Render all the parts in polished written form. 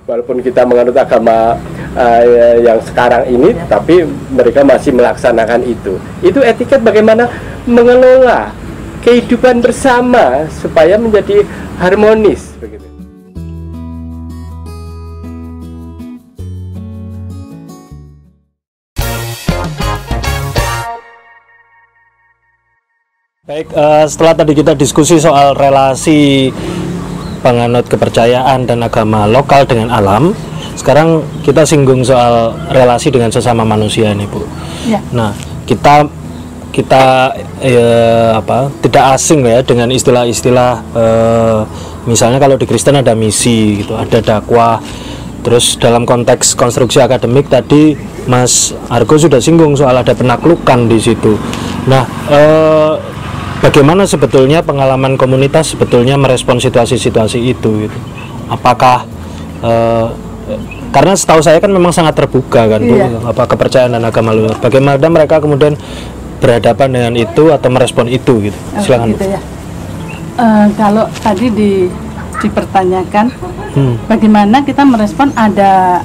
walaupun kita menganut agama yang sekarang ini, tapi mereka masih melaksanakan itu. Itu etiket bagaimana mengelola kehidupan bersama supaya menjadi harmonis begitu. Baik, setelah tadi kita diskusi soal relasi penganut kepercayaan dan agama lokal dengan alam, sekarang kita singgung soal relasi dengan sesama manusia nih, Bu. Ya. Nah, kita tidak asing ya dengan istilah-istilah, misalnya kalau di Kristen ada misi gitu, ada dakwah. Terus dalam konteks konstruksi akademik tadi Mas Argo sudah singgung soal ada penaklukan di situ. Nah, bagaimana sebetulnya pengalaman komunitas sebetulnya merespon situasi-situasi itu gitu? Apakah karena setahu saya kan memang sangat terbuka kan, Bu, apa kepercayaan dan agama luar. Bagaimana mereka kemudian berhadapan dengan itu atau merespon itu gitu? Silakan. Gitu ya. Kalau tadi dipertanyakan bagaimana kita merespon ada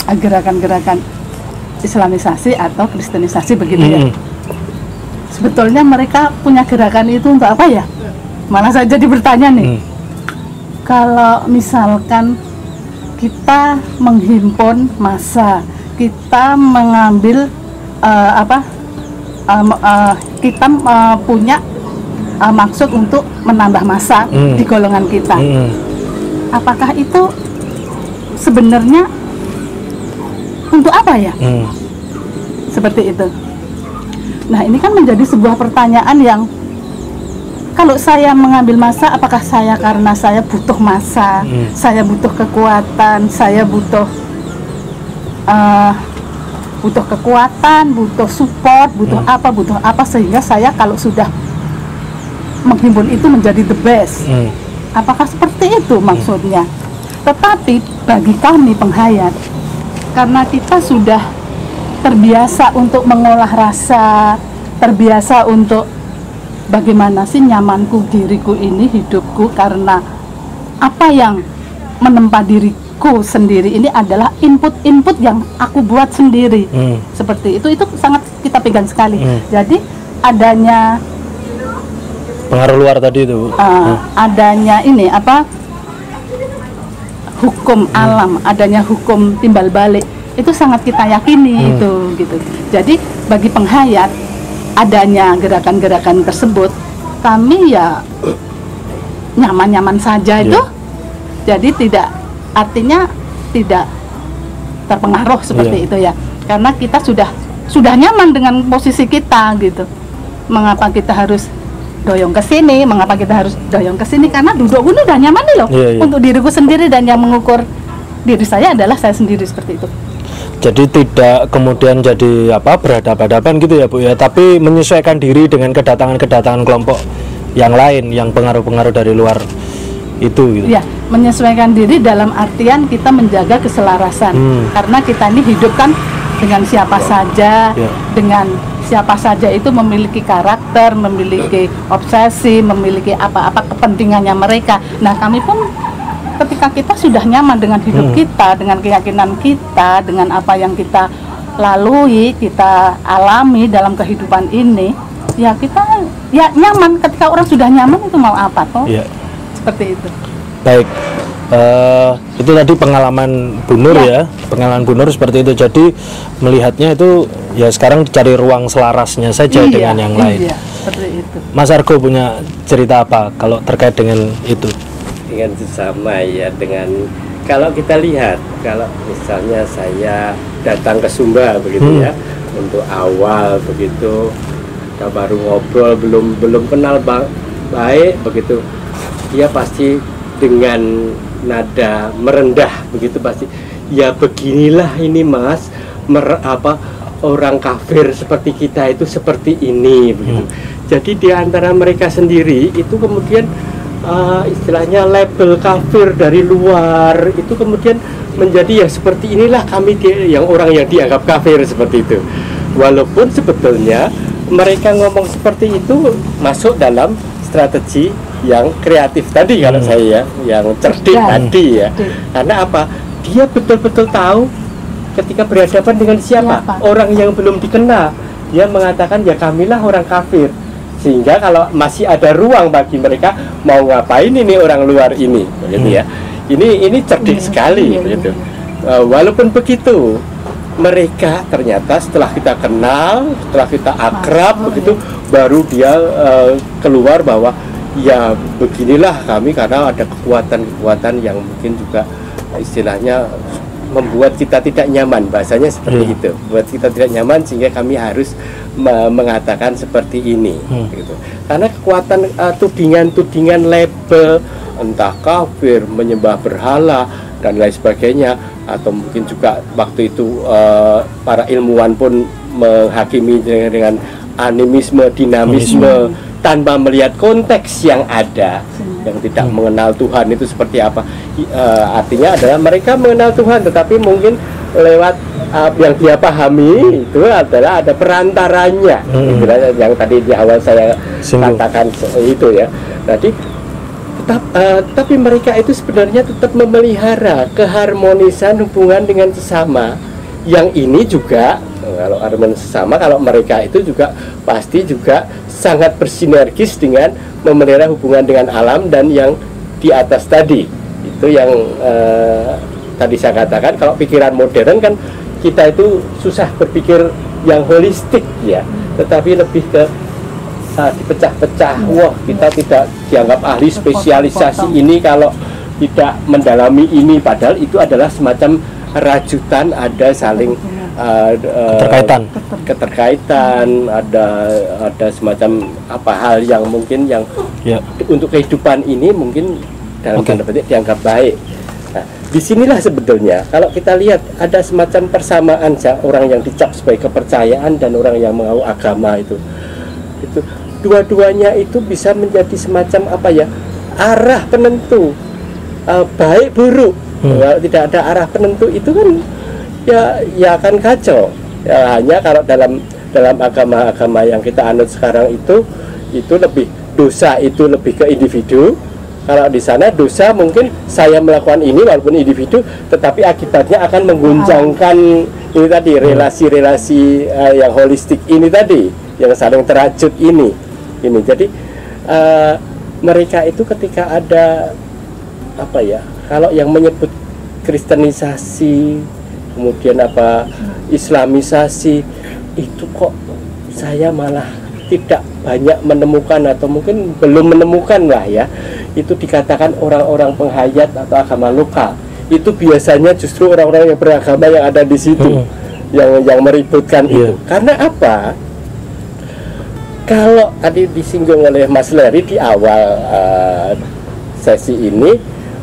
gerakan-gerakan Islamisasi atau Kristenisasi begitu ya. Sebetulnya mereka punya gerakan itu untuk apa ya? Malah saya jadi bertanya nih. Kalau misalkan kita menghimpun massa, kita mengambil kita punya maksud untuk menambah massa di golongan kita. Apakah itu sebenarnya untuk apa ya? Seperti itu. Nah, ini kan menjadi sebuah pertanyaan yang kalau saya mengambil massa, apakah saya karena saya butuh massa, saya butuh kekuatan, saya butuh kekuatan, butuh support, butuh apa sehingga saya kalau sudah menghimpun itu menjadi the best. Apakah seperti itu maksudnya? Tetapi bagi kami penghayat, karena kita sudah terbiasa untuk mengolah rasa, terbiasa untuk bagaimana sih nyamanku, diriku ini, hidupku, karena apa yang menempa diriku sendiri ini adalah input-input yang aku buat sendiri. Seperti itu sangat kita pegang sekali. Jadi adanya pengaruh luar tadi itu, adanya ini hukum alam, adanya hukum timbal balik, itu sangat kita yakini itu gitu. Jadi bagi penghayat adanya gerakan-gerakan tersebut, kami ya nyaman-nyaman saja itu. Jadi artinya tidak terpengaruh seperti itu ya. Karena kita sudah nyaman dengan posisi kita gitu. Mengapa kita harus doyong ke sini? Mengapa kita harus doyong ke sini? Karena duduk ini udah nyaman nih loh. Untuk diriku sendiri, dan yang mengukur diri saya adalah saya sendiri, seperti itu. Jadi tidak kemudian jadi berhadapan-hadapan gitu ya, Bu ya, tapi menyesuaikan diri dengan kedatangan kelompok yang lain yang pengaruh-pengaruh dari luar itu gitu. Ya, menyesuaikan diri dalam artian kita menjaga keselarasan. Karena kita ini hidup kan dengan siapa saja, dengan siapa saja itu memiliki karakter, memiliki obsesi, memiliki apa-apa kepentingannya mereka. Nah, kami pun ketika kita sudah nyaman dengan hidup kita, dengan keyakinan kita, dengan apa yang kita lalui, kita alami dalam kehidupan ini, ya kita ya nyaman. Ketika orang sudah nyaman itu mau apa toh? Seperti itu. Baik, itu tadi pengalaman Bu Nur ya, pengalaman Bu Nur seperti itu. Jadi melihatnya itu ya sekarang cari ruang selarasnya saja dengan yang lain. Seperti itu. Mas Argo punya cerita apa kalau terkait dengan itu? Dengan sesama ya, dengan kalau kita lihat, kalau misalnya saya datang ke Sumba begitu ya, untuk awal begitu, kita baru ngobrol, belum kenal baik begitu, dia pasti dengan nada merendah begitu, pasti ya beginilah ini Mas, orang kafir seperti kita itu seperti ini begitu. Jadi di antara mereka sendiri itu kemudian istilahnya label kafir dari luar itu kemudian menjadi ya seperti inilah kami yang orang yang dianggap kafir seperti itu. Walaupun sebetulnya mereka ngomong seperti itu masuk dalam strategi yang kreatif tadi kalau saya ya, yang cerdik tadi ya. Karena apa? dia betul-betul tahu ketika berhadapan dengan siapa? Orang yang belum dikenal. Dia mengatakan ya kamilah orang kafir. Sehingga kalau masih ada ruang bagi mereka mau ngapain ini orang luar ini, begitu ya. Ini cerdik sekali, begitu. Walaupun begitu, mereka ternyata setelah kita kenal, setelah kita akrab, begitu, baru dia keluar bahwa ya beginilah kami karena ada kekuatan-kekuatan yang mungkin juga istilahnya membuat kita tidak nyaman, bahasanya seperti itu, buat kita tidak nyaman sehingga kami harus mengatakan seperti ini, gitu. Karena kekuatan tudingan-tudingan label entah kafir, menyembah berhala dan lain sebagainya, atau mungkin juga waktu itu para ilmuwan pun menghakimi dengan animisme, dinamisme tanpa melihat konteks yang ada, yang tidak mengenal Tuhan itu seperti apa. Artinya adalah mereka mengenal Tuhan, tetapi mungkin lewat yang dia pahami itu adalah ada perantaranya, yang tadi di awal saya katakan itu ya. Jadi tapi mereka itu sebenarnya tetap memelihara keharmonisan hubungan dengan sesama. Yang ini juga kalau harmoni sesama, kalau mereka itu juga pasti juga sangat bersinergis dengan memelihara hubungan dengan alam dan yang di atas tadi. Itu yang tadi saya katakan, kalau pikiran modern kan kita itu susah berpikir yang holistik ya, tetapi lebih ke dipecah-pecah. Wah, kita tidak dianggap ahli spesialisasi ini kalau tidak mendalami ini, padahal itu adalah semacam rajutan, ada saling keterkaitan, ada semacam apa hal yang mungkin yang untuk kehidupan ini mungkin dalam tanda petik dianggap baik. Nah, disinilah sebetulnya kalau kita lihat ada semacam persamaan orang yang dicap sebagai kepercayaan dan orang yang mengaku agama itu dua-duanya itu bisa menjadi semacam apa ya, arah penentu baik buruk. Kalau tidak ada arah penentu itu kan ya akan kacau ya. Hanya kalau dalam agama-agama yang kita anut sekarang itu lebih dosa itu lebih ke individu. Kalau di sana dosa mungkin saya melakukan ini walaupun individu, tetapi akibatnya akan mengguncangkan ini tadi relasi-relasi yang holistik ini tadi, yang saling terajut ini. Jadi mereka itu ketika ada apa ya, kalau yang menyebut kristenisasi, kemudian islamisasi, itu kok saya malah tidak banyak menemukan, atau mungkin belum menemukan lah ya, itu dikatakan orang-orang penghayat atau agama lokal. Itu biasanya justru orang-orang yang beragama yang ada di situ yang meributkan itu. Karena apa? Kalau tadi disinggung oleh Mas Leri di awal sesi ini,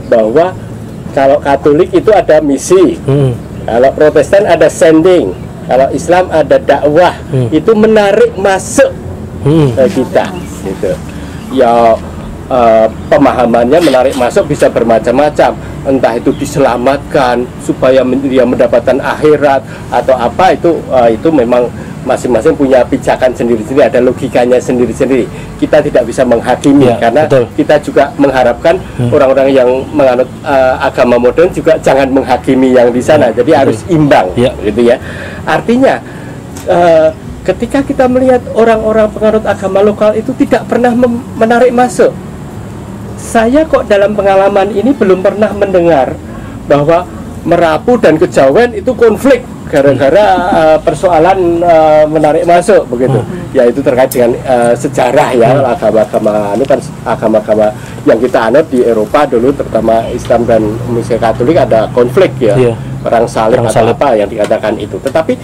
bahwa kalau Katolik itu ada misi, kalau Protestan ada sending, kalau Islam ada dakwah, itu menarik masuk kita, gitu. Ya pemahamannya menarik masuk bisa bermacam-macam, entah itu diselamatkan supaya dia mendapatkan akhirat atau apa, itu memang masing-masing punya pijakan sendiri-sendiri, ada logikanya sendiri-sendiri. Kita tidak bisa menghakimi karena kita juga mengharapkan orang-orang yang menganut agama modern juga jangan menghakimi yang di sana. Jadi harus imbang, gitu ya. Artinya ketika kita melihat orang-orang penganut agama lokal itu tidak pernah menarik masuk. Saya kok dalam pengalaman ini belum pernah mendengar bahwa Merapu dan Kejawen itu konflik gara-gara persoalan menarik masuk begitu. Ya itu terkait dengan sejarah ya, agama-agama kan agama-agama yang kita anut di Eropa dulu, terutama Islam dan Muslim Katolik ada konflik ya, perang salib atau apa yang dikatakan itu. Tetapi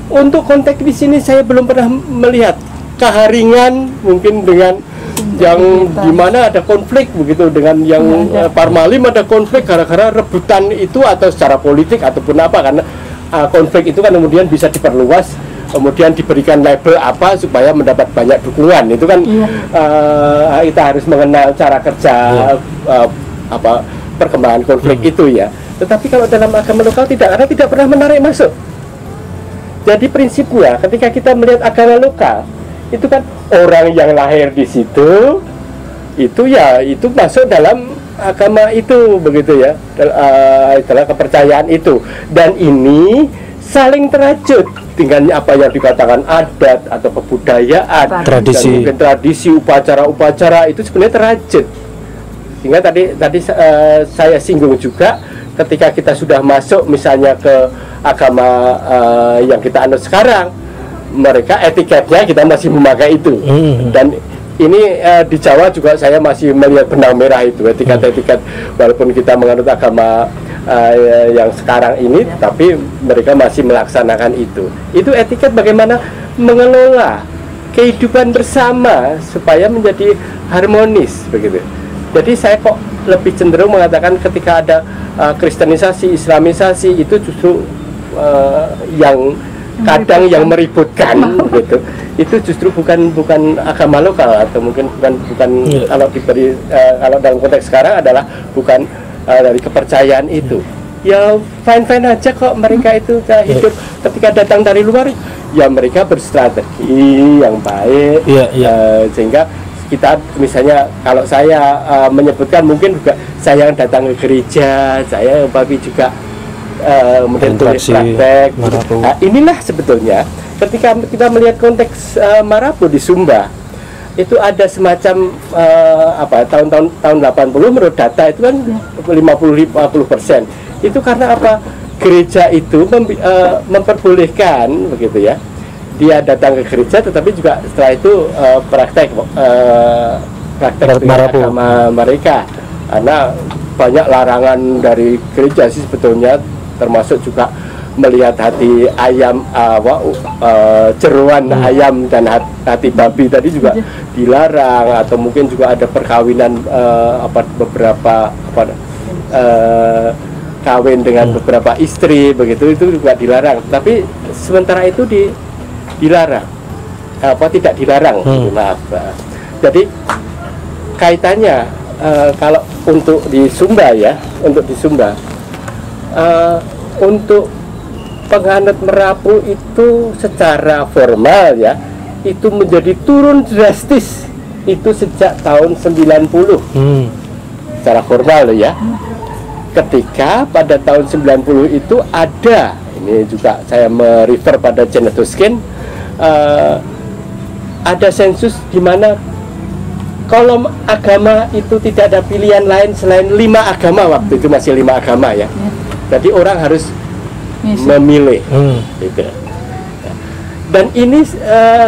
untuk konteks di sini saya belum pernah melihat keharingan mungkin dengan yang dimana ada konflik begitu, dengan yang Parmalim ada konflik gara-gara rebutan itu atau secara politik ataupun apa, karena konflik itu kan kemudian bisa diperluas, kemudian diberikan label apa supaya mendapat banyak dukungan. Itu kan kita harus mengenal cara kerja perkembangan konflik itu ya. Tetapi kalau dalam agama lokal tidak, karena tidak pernah menarik masuk. Jadi prinsipnya ketika kita melihat agama lokal itu kan orang yang lahir di situ itu ya itu masuk dalam agama itu begitu ya, adalah kepercayaan itu, dan ini saling terajut dengan apa yang dikatakan adat atau kebudayaan, tradisi, dan mungkin tradisi upacara-upacara itu sebenarnya terajut. Sehingga tadi saya singgung juga, ketika kita sudah masuk misalnya ke agama yang kita anut sekarang, mereka etiketnya kita masih memakai itu. Dan ini di Jawa juga saya masih melihat benang merah itu, etiket-etiket, walaupun kita menganut agama yang sekarang ini, tapi mereka masih melaksanakan itu. Itu etiket bagaimana mengelola kehidupan bersama supaya menjadi harmonis begitu. Jadi saya kok lebih cenderung mengatakan ketika ada kristenisasi, islamisasi, itu justru yang kadang yang meributkan gitu. Itu justru bukan agama lokal, atau mungkin bukan kalau diberi kalau dalam konteks sekarang adalah bukan dari kepercayaan itu. Ya fine aja kok mereka itu hidup. Ketika datang dari luar, ya mereka berstrategi yang baik, sehingga kita misalnya, kalau saya menyebutkan, mungkin juga saya yang datang ke gereja, saya babi juga kemudian praktek. Nah, inilah sebetulnya ketika kita melihat konteks Marapu di Sumba, itu ada semacam tahun 80 menurut data itu kan 50% itu karena apa? Gereja itu memperbolehkan begitu ya, dia datang ke gereja, tetapi juga setelah itu praktek dengan agama mereka, karena banyak larangan dari gereja sih sebetulnya, termasuk juga melihat hati ayam, jeroan ayam dan hati babi tadi juga dilarang, atau mungkin juga ada perkawinan beberapa kawin dengan beberapa istri begitu, itu juga dilarang. Tapi sementara itu dilarang, tidak dilarang, maaf. Jadi kaitannya kalau untuk di Sumba ya, untuk penganut Merapu itu secara formal ya, itu menjadi turun drastis itu sejak tahun 90 secara formal ya. Ketika pada tahun 90 itu ada, ini juga saya merefer pada Janet Huskin, ada sensus di mana kolom agama itu tidak ada pilihan lain selain 5 agama, waktu itu masih 5 agama ya. Jadi orang harus memilih gitu. Dan ini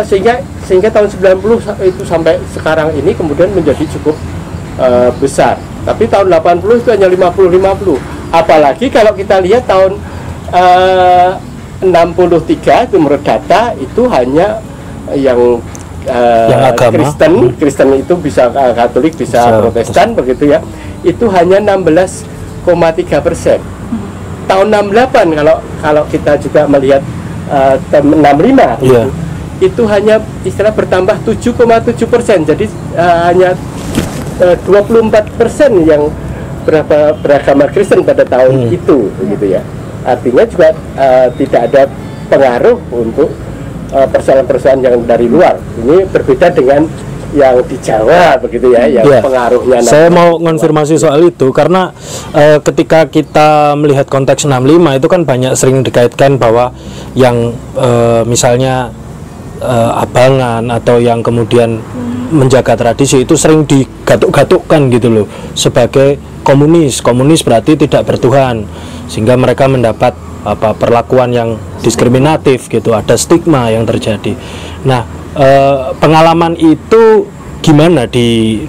sehingga tahun 90 itu sampai sekarang ini kemudian menjadi cukup besar. Tapi tahun 80 itu hanya 50-50. Apalagi kalau kita lihat tahun 63 itu menurut data itu hanya yang Kristen itu bisa Katolik, bisa Protestan begitu ya. Itu hanya 16,3%. Tahun 68 kalau kita juga melihat 65 itu hanya istilah bertambah 7,7%. Jadi hanya 24% yang beragama Kristen pada tahun itu begitu ya. Artinya juga tidak ada pengaruh untuk persoalan-persoalan yang dari luar. Ini berbeda dengan yang di Jawa begitu ya, yang pengaruhnya. Saya mau konfirmasi soal itu karena ketika kita melihat konteks 65 itu kan banyak sering dikaitkan bahwa yang misalnya abangan atau yang kemudian menjaga tradisi itu sering digatuk-gatukkan gitu loh sebagai komunis berarti tidak bertuhan, sehingga mereka mendapat perlakuan yang diskriminatif gitu, ada stigma yang terjadi. Nah, pengalaman itu gimana di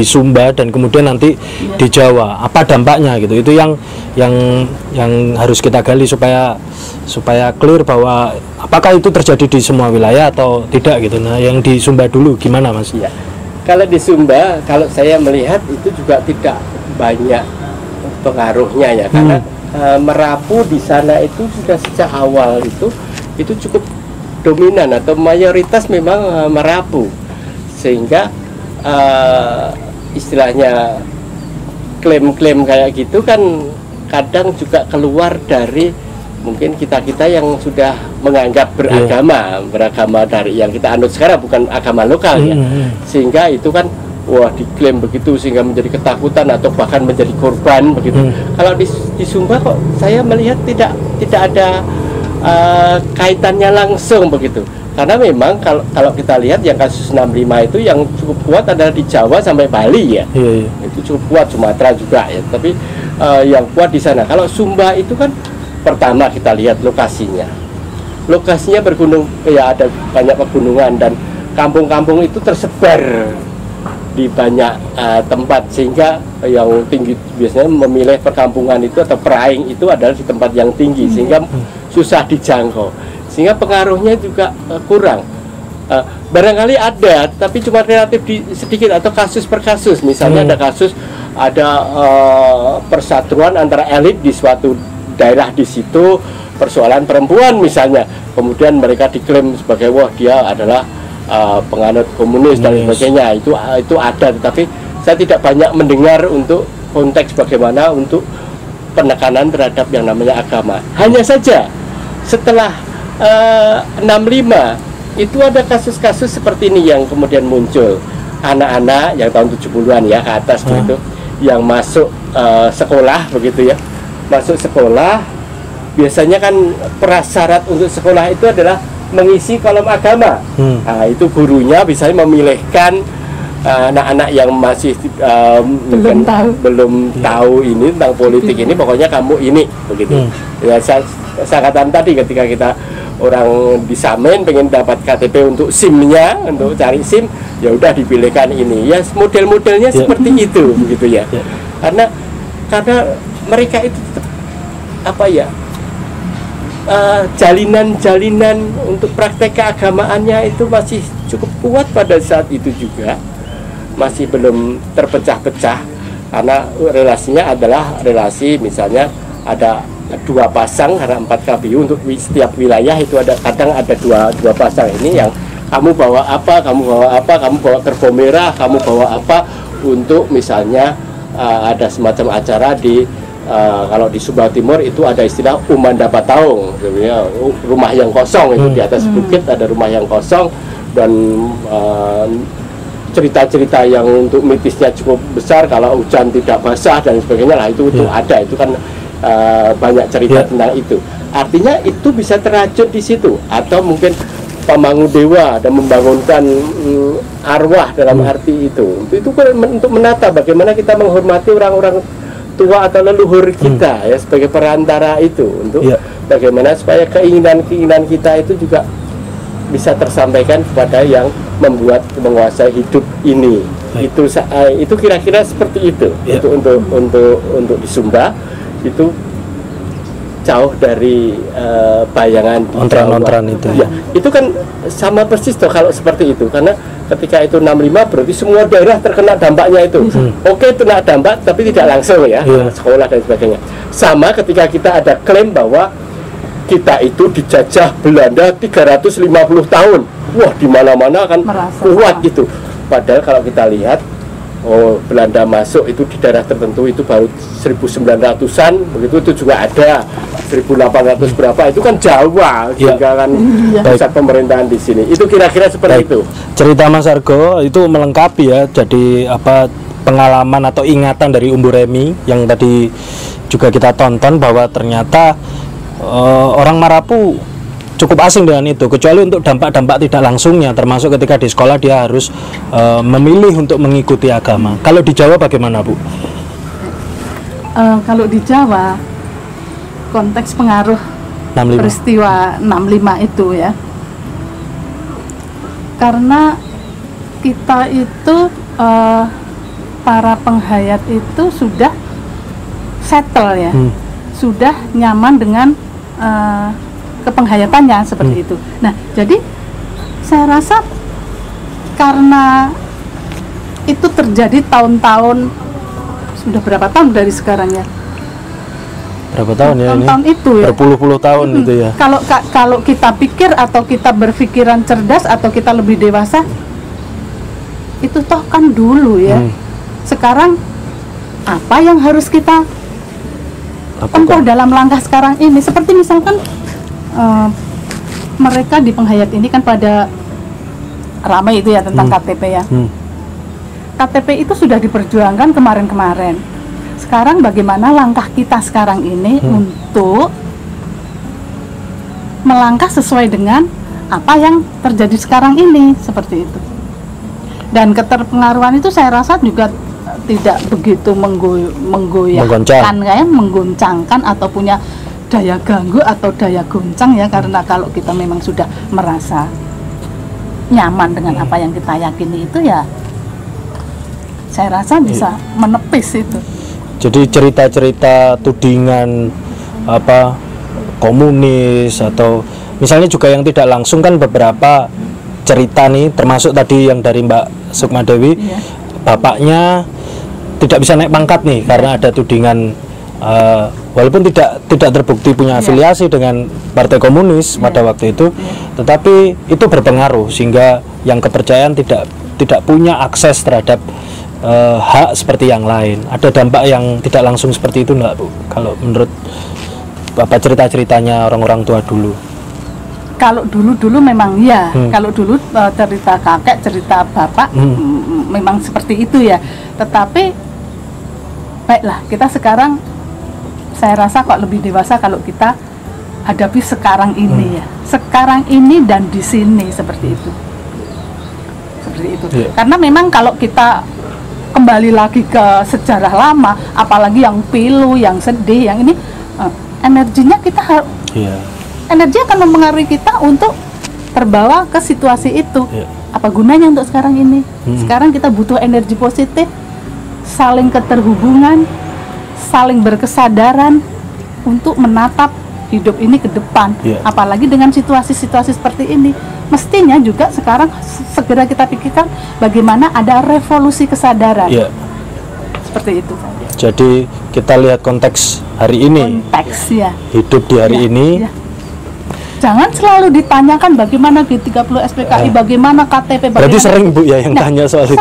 Sumba dan kemudian nanti di Jawa, apa dampaknya gitu? Itu yang harus kita gali supaya clear bahwa apakah itu terjadi di semua wilayah atau tidak gitu. Nah, yang di Sumba dulu gimana Mas? Ya, kalau di Sumba, kalau saya melihat itu juga tidak banyak pengaruhnya ya, karena Merapu di sana itu sudah sejak awal itu cukup dominan atau mayoritas memang Merapu, sehingga istilahnya klaim-klaim kayak gitu kan kadang juga keluar dari mungkin kita yang sudah menganggap beragama dari yang kita anut sekarang, bukan agama lokal ya, sehingga itu kan wah diklaim begitu sehingga menjadi ketakutan atau bahkan menjadi korban begitu. Kalau di Sumba kok saya melihat tidak ada kaitannya langsung begitu. Karena memang kalau kita lihat yang kasus 65 itu yang cukup kuat adalah di Jawa sampai Bali ya. Itu cukup kuat, Sumatera juga ya. Tapi yang kuat di sana. Kalau Sumba itu kan pertama kita lihat lokasinya. Lokasinya bergunung, ya ada banyak pegunungan dan kampung-kampung itu tersebar di banyak tempat, sehingga yang tinggi biasanya memilih perkampungan itu atau peraing itu adalah di tempat yang tinggi sehingga susah dijangkau, sehingga pengaruhnya juga kurang. Barangkali ada tapi cuma relatif sedikit atau kasus per kasus. Misalnya ada kasus perseteruan antara elit di suatu daerah di situ, persoalan perempuan misalnya, kemudian mereka diklaim sebagai wah dia adalah penganut komunis dan sebagainya. Itu ada, tetapi saya tidak banyak mendengar untuk konteks bagaimana untuk penekanan terhadap yang namanya agama. Hanya saja setelah 65 itu ada kasus-kasus seperti ini yang kemudian muncul, anak-anak yang tahun 70-an ya ke atas begitu, yang masuk sekolah begitu ya, masuk sekolah biasanya kan prasyarat untuk sekolah itu adalah mengisi kolom agama. Nah, itu gurunya biasanya memilihkan anak-anak yang masih belum tahu ini tentang politik ini, pokoknya kamu ini begitu. Ya, saya katakan tadi ketika kita orang di Samen pengen dapat KTP untuk SIM-nya, untuk cari SIM, ya udah dipilihkan ini. Ya model-modelnya seperti itu begitu ya. Karena mereka itu apa ya? Jalinan-jalinan untuk praktek keagamaannya itu masih cukup kuat pada saat itu juga, masih belum terpecah-pecah, karena relasinya adalah relasi misalnya ada 2 pasang karena 4 KBU untuk setiap wilayah itu kadang ada dua pasang ini yang kamu bawa apa, kamu bawa kerbau merah, kamu bawa apa untuk misalnya ada semacam acara di kalau di Sumba Timur itu ada istilah Umanda Pataung, sebenarnya rumah yang kosong itu di atas bukit ada rumah yang kosong, dan cerita-cerita yang untuk mitisnya cukup besar, kalau hujan tidak basah dan sebagainya lah itu ada, itu kan banyak cerita tentang itu. Artinya itu bisa terajut di situ, atau mungkin Pamangu Dewa dan membangunkan arwah dalam arti itu kan untuk menata bagaimana kita menghormati orang-orang tua atau leluhur kita ya, sebagai perantara itu untuk bagaimana supaya keinginan-keinginan kita itu juga bisa tersampaikan kepada yang menguasai hidup ini. Itu kira-kira seperti itu. Untuk di Sumba itu jauh dari bayangan ontran-ontran itu. Ya, itu kan sama persis toh kalau seperti itu, karena ketika itu 65 berarti semua daerah terkena dampaknya itu. Oke, kena dampak tapi tidak langsung ya, sekolah dan sebagainya. Sama ketika kita ada klaim bahwa kita itu dijajah Belanda 350 tahun. Wah, di mana-mana kan kuat gitu. Padahal kalau kita lihat Belanda masuk itu di daerah tertentu itu baru 1900-an begitu, itu juga ada 1800 berapa, itu kan Jawa sehingga kan pusat pemerintahan di sini. Itu kira-kira seperti itu. Cerita Mas Argo itu melengkapi ya, jadi pengalaman atau ingatan dari Umbu Remi yang tadi juga kita tonton, bahwa ternyata orang Marapu cukup asing dengan itu, kecuali untuk dampak-dampak tidak langsungnya, termasuk ketika di sekolah dia harus memilih untuk mengikuti agama. Kalau di Jawa bagaimana, Bu? Kalau di Jawa konteks pengaruh 65. peristiwa 65 itu ya, karena kita itu para penghayat itu sudah settle ya, sudah nyaman dengan kepenghayatannya seperti itu. Nah, jadi saya rasa karena itu terjadi tahun-tahun, sudah berapa tahun dari sekarang ya? Berapa tahun ya ini? Tahun itu ya. Berpuluh-puluh tahun itu ya. Kalau kita pikir atau kita berpikiran cerdas atau kita lebih dewasa, itu toh kan dulu ya. Sekarang apa yang harus kita tempuh dalam langkah sekarang ini? Seperti misalkan mereka di penghayat ini kan pada ramai itu ya tentang KTP ya. KTP itu sudah diperjuangkan kemarin-kemarin. Sekarang bagaimana langkah kita sekarang ini untuk melangkah sesuai dengan apa yang terjadi sekarang ini, seperti itu. Dan keterpengaruhan itu saya rasa juga tidak begitu menggoyahkan, kayak menggoncangkan atau punya daya ganggu atau daya goncang ya, karena kalau kita memang sudah merasa nyaman dengan apa yang kita yakini itu ya, saya rasa bisa menepis itu. Jadi cerita-cerita tudingan apa komunis atau misalnya juga yang tidak langsung kan beberapa cerita nih, termasuk tadi yang dari Mbak Sukmadewi, bapaknya tidak bisa naik pangkat nih karena ada tudingan walaupun tidak terbukti punya afiliasi dengan Partai Komunis pada waktu itu, tetapi itu berpengaruh sehingga yang kepercayaan tidak punya akses terhadap hak seperti yang lain. Ada dampak yang tidak langsung seperti itu enggak, Bu? Kalau menurut Bapak cerita-ceritanya orang-orang tua dulu. Kalau dulu memang ya, kalau dulu cerita kakek, cerita bapak memang seperti itu ya. Tetapi baiklah, kita sekarang saya rasa kok lebih dewasa kalau kita hadapi sekarang ini ya. Sekarang ini dan di sini seperti itu. Seperti itu. Karena memang kalau kita kembali lagi ke sejarah lama, apalagi yang pilu, yang sedih, yang ini energinya kita harus energi akan mempengaruhi kita untuk terbawa ke situasi itu. Apa gunanya untuk sekarang ini? Sekarang kita butuh energi positif, saling keterhubungan, saling berkesadaran untuk menatap hidup ini ke depan. Apalagi dengan situasi-situasi seperti ini, mestinya juga sekarang segera kita pikirkan bagaimana ada revolusi kesadaran. Seperti itu. Jadi kita lihat konteks hari ini. Konteks ya. Hidup di hari ini. Jangan selalu ditanyakan bagaimana G30 SPKI, bagaimana KTP, bagaimana. Berarti sering Bu ya yang tanya soal itu.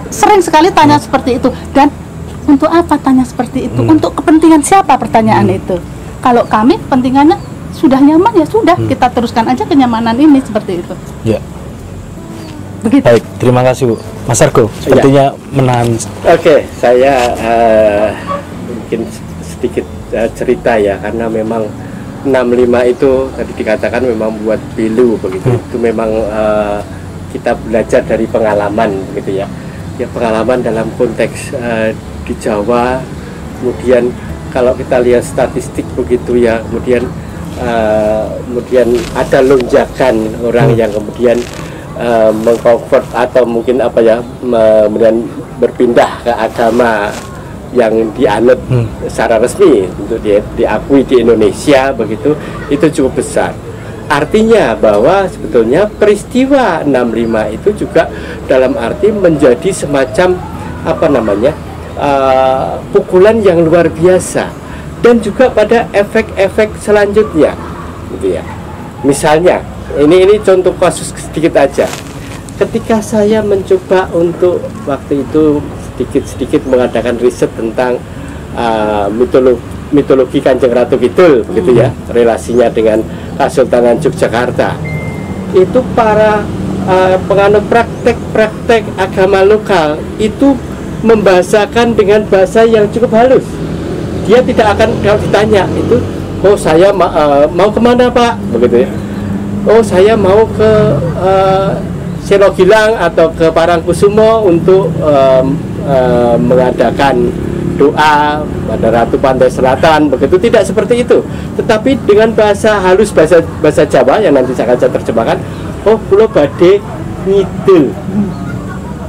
Sering sekali tanya seperti itu. Dan untuk apa tanya seperti itu? Untuk kepentingan siapa pertanyaan itu? Kalau kami kepentingannya sudah nyaman ya sudah, kita teruskan aja kenyamanan ini seperti itu. Begitu. Baik, terima kasih Bu. Mas Argo, sepertinya menahan. Oke, saya mungkin sedikit cerita ya, karena memang 65 itu tadi dikatakan memang buat pilu begitu. Itu memang kita belajar dari pengalaman begitu ya. Ya pengalaman dalam konteks di Jawa, kemudian kalau kita lihat statistik begitu ya, kemudian ada lonjakan orang yang kemudian mengkonvert atau mungkin apa ya, kemudian berpindah ke agama yang dianut secara resmi untuk diakui di Indonesia begitu, itu cukup besar. Artinya bahwa sebetulnya peristiwa 65 itu juga dalam arti menjadi semacam apa namanya, pukulan yang luar biasa, dan juga pada efek-efek selanjutnya gitu ya. Misalnya ini contoh kasus sedikit aja. Ketika saya mencoba untuk waktu itu sedikit mengadakan riset tentang mitologi Kanjeng Ratu Kidul begitu ya, relasinya dengan Kesultanan Yogyakarta, itu para penganut praktek agama lokal itu membahasakan dengan bahasa yang cukup halus. Dia tidak akan, kalau ditanya itu, oh saya mau kemana Pak begitu ya, oh saya mau ke Selogilang atau ke Parangkusumo untuk mengadakan doa pada Ratu Pantai Selatan begitu. Tidak seperti itu, tetapi dengan bahasa halus, bahasa Jawa yang nanti saya akan terjemahkan. Oh pulau badhe ngidul,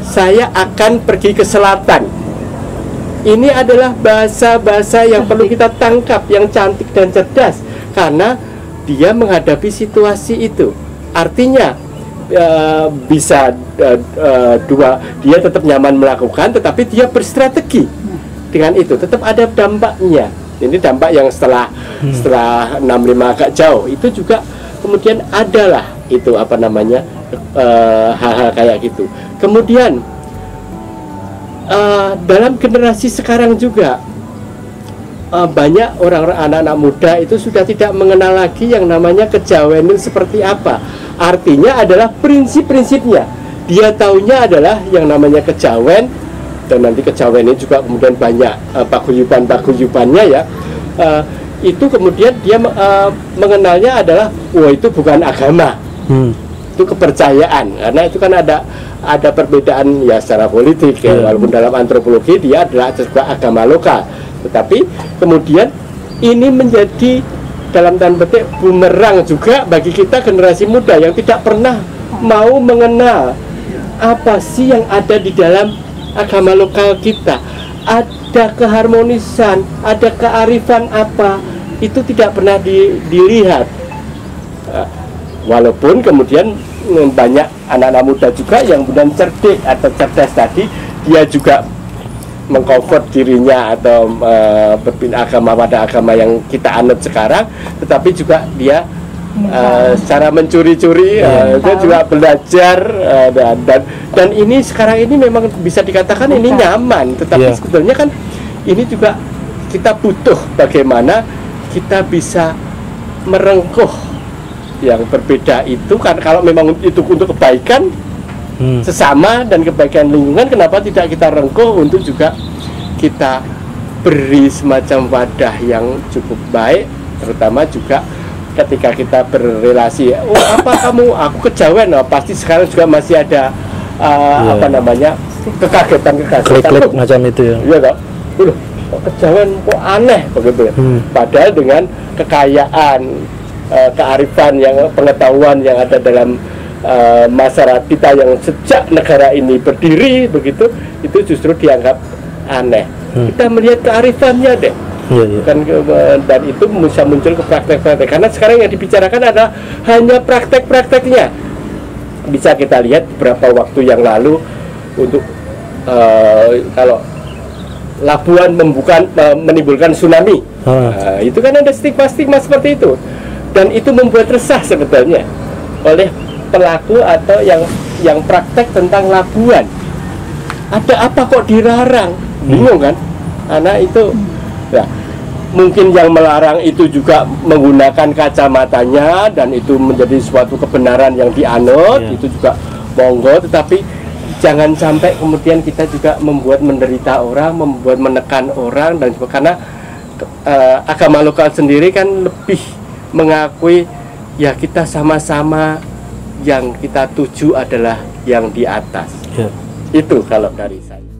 saya akan pergi ke selatan. Ini adalah bahasa-bahasa yang perlu kita tangkap, yang cantik dan cerdas, karena dia menghadapi situasi itu. Artinya bisa dua, dia tetap nyaman melakukan, tetapi dia berstrategi dengan itu, tetap ada dampaknya. Ini dampak yang setelah 65 agak jauh itu juga kemudian adalah itu apa namanya, hal-hal kayak gitu. Kemudian dalam generasi sekarang juga banyak orang-orang, anak-anak muda itu sudah tidak mengenal lagi yang namanya kejawen itu seperti apa. Artinya adalah prinsip-prinsipnya. dia taunya adalah yang namanya kejawen, dan nanti kejawen ini juga kemudian banyak paguyuban-paguyubannya ya. Itu kemudian dia mengenalnya adalah, wah itu bukan agama, itu kepercayaan, karena itu kan ada perbedaan ya secara politik ya, walaupun dalam antropologi dia adalah juga agama lokal, tetapi kemudian ini menjadi dalam tanda petik bumerang juga bagi kita generasi muda yang tidak pernah mau mengenal apa sih yang ada di dalam agama lokal kita. Ada keharmonisan, ada kearifan apa, itu tidak pernah dilihat. Walaupun kemudian banyak anak-anak muda juga yang kemudian cerdik atau cerdas tadi, dia juga mengconvert dirinya atau berpindah agama pada agama yang kita anut sekarang, tetapi juga dia secara mencuri-curi dia juga belajar, dan ini sekarang ini memang bisa dikatakan ini nyaman, tetapi sebetulnya kan ini juga kita butuh bagaimana kita bisa merengkuh yang berbeda itu, kan kalau memang itu untuk kebaikan sesama dan kebaikan lingkungan, kenapa tidak kita rengkuh untuk juga kita beri semacam wadah yang cukup baik, terutama juga ketika kita berrelasi. Oh, apa kamu, aku kejawen, pasti sekarang juga masih ada apa namanya, kekagetan klik-klik macam itu ya. Iya toh, kejawen kok aneh begitu ya. Padahal dengan kekayaan kearifan yang pengetahuan yang ada dalam masyarakat kita yang sejak negara ini berdiri begitu, itu justru dianggap aneh. Kita melihat kearifannya deh. Kan, dan itu bisa muncul ke praktek-praktek, karena sekarang yang dibicarakan adalah hanya praktek-prakteknya. Bisa kita lihat beberapa waktu yang lalu untuk kalau Labuan menimbulkan tsunami, itu kan ada stigma-stigma seperti itu, dan itu membuat resah sebetulnya oleh pelaku atau yang praktek tentang Labuan. Ada apa kok dilarang? Bingung kan? Karena itu ya, mungkin yang melarang itu juga menggunakan kacamatanya dan itu menjadi suatu kebenaran yang dianut, itu juga monggo, tetapi jangan sampai kemudian kita juga membuat menderita orang, membuat menekan orang, dan juga karena agama lokal sendiri kan lebih mengakui ya kita sama-sama yang kita tuju adalah yang di atas. Itu kalau dari saya.